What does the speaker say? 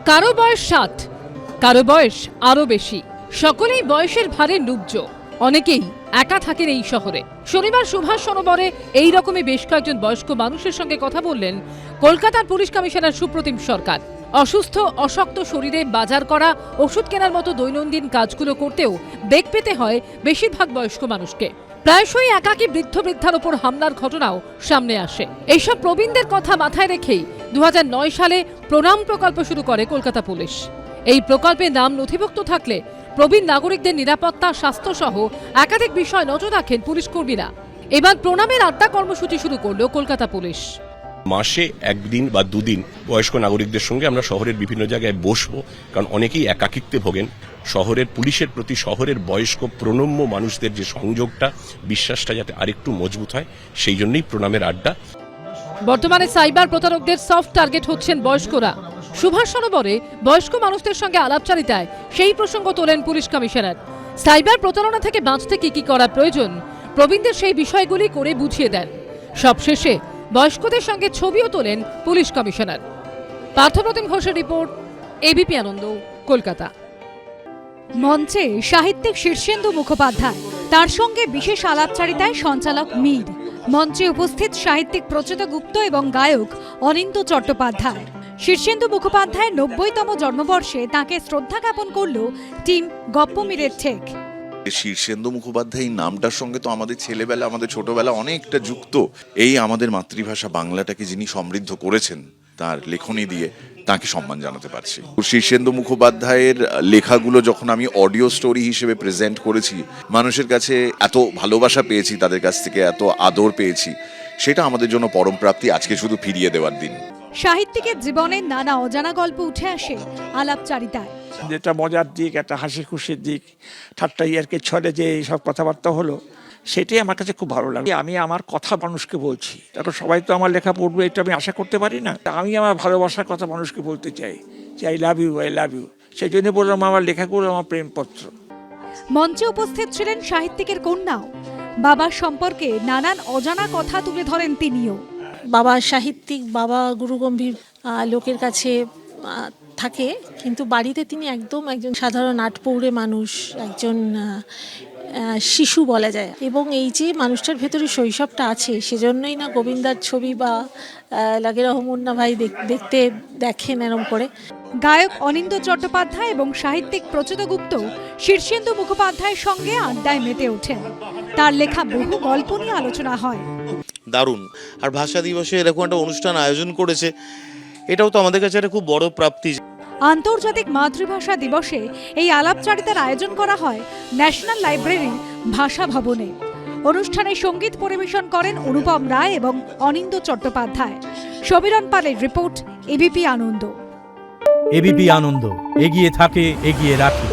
কারো বয়স 60, কারো বয়স আরো বেশি, সকলেই বয়সের ভারে নুব্জ। অনেকেই একা থাকেন এই শহরে। শনিবার সুভাষ সরোবরে এই রকমই বেশ কয়েকজন বয়স্ক মানুষের সঙ্গে কথা বললেন কলকাতার পুলিশ কমিশনার সুপ্রতিম সরকার। অসুস্থ অশক্ত শরীরে বাজার করা, ওষুধ কেনার মতো দৈনন্দিন কাজগুলো করতেও বেগ পেতে হয় বেশিরভাগ বয়স্ক মানুষকে। প্রায়শই একাকী বৃদ্ধ বৃদ্ধার ওপর হামলার ঘটনাও সামনে আসে। এইসব প্রবীণদের কথা মাথায় রেখেই 2009 সালে প্রণাম প্রকল্প শুরু করে কলকাতা পুলিশ। এই প্রকল্পে নাম নথিভুক্ত থাকলে প্রবীণ নাগরিকদের নিরাপত্তা, স্বাস্থ্য সহ একাধিক বিষয় নজর রাখেন পুলিশ কর্মীরা। এবার প্রণামের আড্ডা কর্মসূচি শুরু করল কলকাতা পুলিশ। মাসে একদিন বা দুদিন বয়স্ক নাগরিকদের সঙ্গে আমরা শহরের বিভিন্ন জায়গায় বসবো, কারণ অনেকেই একাকিত্বে ভোগেন। শহরের পুলিশের প্রতি শহরের বয়স্ক প্রণম্য মানুষদের যে সংযোগটা, বিশ্বাসটা যাতে আরেকটু মজবুত হয়, সেই জন্যই প্রণামের আড্ডা। বর্তমানে সাইবার প্রতারকদের সফট টার্গেট হচ্ছেন বয়স্করা। সুভাষ সরোবরে বয়স্ক মানুষদের সঙ্গে আলাপচারিতায় সেই প্রসঙ্গ তোলেন পুলিশ কমিশনার। সাইবার প্রতারণা থেকে বাঁচতে কি করা প্রয়োজন, প্রবীণদের সেই বিষয়গুলি করে বুঝিয়ে দেন। সবশেষে বয়স্কদের সঙ্গে ছবিও তোলেন পুলিশ কমিশনার। পার্থপ্রতিম ঘোষের রিপোর্ট, এবিপি আনন্দ, কলকাতা। মঞ্চে সাহিত্যিক শীর্ষেন্দু মুখোপাধ্যায়, তার সঙ্গে বিশেষ আলাপচারিতায় সঞ্চালক মীর। মঞ্চে উপস্থিত সাহিত্যিক প্রচেত গুপ্ত এবং গায়ক অনিন্দ চট্টোপাধ্যায়। শীর্ষেন্দু মুখোপাধ্যায়ের 90তম জন্মবর্ষে তাঁকে শ্রদ্ধা জ্ঞাপন করল টিম গপ্প মীরের ঠেক। শীর্ষেন্দু মুখোপাধ্যায় এই নামটার সঙ্গে তো আমাদের ছেলেবেলা, আমাদের ছোটবেলা অনেকটা যুক্ত। এই আমাদের মাতৃভাষা বাংলাটাকে যিনি সমৃদ্ধ করেছেন তার লেখনী দিয়ে, তাকে সম্মান জানাতে পারছি। শীর্ষেন্দু মুখোপাধ্যায়ের লেখাগুলো যখন আমি অডিও স্টোরি হিসেবে প্রেজেন্ট করেছি, মানুষের কাছে এত ভালোবাসা পেয়েছি, তাদের কাছ থেকে এত আদর পেয়েছি, সেটা আমাদের জন্য পরম প্রাপ্তি। আজকে শুধু ফিরিয়ে দেওয়ার দিন। সাহিত্যিকের জীবনের নানা অজানা গল্প উঠে আসে আলাপচারিতায়। যেটা মজার দিক, একটা হাসি খুশির দিক, ঠাট্টা ইয়ার্কির ছলে যে সব কথাবার্তা হলো, সেটাই আমার কাছে খুব ভালো লাগে। আমি আমার কথা মানুষকে বলছি, এখন সবাই তো আমার লেখা পড়বে এটা আমি আশা করতে পারি না। আমি আমার ভালোবাসার কথা মানুষকে বলতে চাই যে I love you, I love you. সেই জন্য বললাম আমার লেখাগুলো আমার প্রেমপত্র। মঞ্চে উপস্থিত ছিলেন সাহিত্যিকের কন্যাও। বাবার সম্পর্কে নানান অজানা কথা তুলে ধরেন তিনিও। বাবা সাহিত্যিক, বাবা গুরুগম্ভীর লোকের কাছে থাকে, কিন্তু বাড়িতে তিনি একদম একজন সাধারণ আটপৌরে মানুষ, একজন শিশু বলা যায়। এবং এই যে মানুষটার ভেতরে শৈশবটা আছে, সেজন্যই না গোবিন্দার ছবি বা লাগে রহমুন্না ভাই দেখতে দেখেন এরম করে। গায়ক অনিন্দ চট্টোপাধ্যায় এবং সাহিত্যিক প্রচেত গুপ্ত শীর্ষেন্দু মুখোপাধ্যায়ের সঙ্গে আড্ডায় মেতে ওঠেন। তার লেখা বহু গল্প নিয়ে আলোচনা হয়। দারুণ। আর ভাষা দিবসে এরকম একটা অনুষ্ঠান আয়োজন করেছে, এটাও তো আমাদের কাছে একটা খুব বড় প্রাপ্তি। আন্তর্জাতিক মাতৃভাষা দিবসে এই আলাপচারিতার আয়োজন করা হয় ন্যাশনাল লাইব্রেরির ভাষা ভবনে। অনুষ্ঠানে সঙ্গীত পরিবেশন করেন অনুপম রায় এবং অনিন্দ চট্টোপাধ্যায়। সমীরণ পালের রিপোর্ট, এবিপি আনন্দ। এবিপি আনন্দ, এগিয়ে থাকে, এগিয়ে রাখে।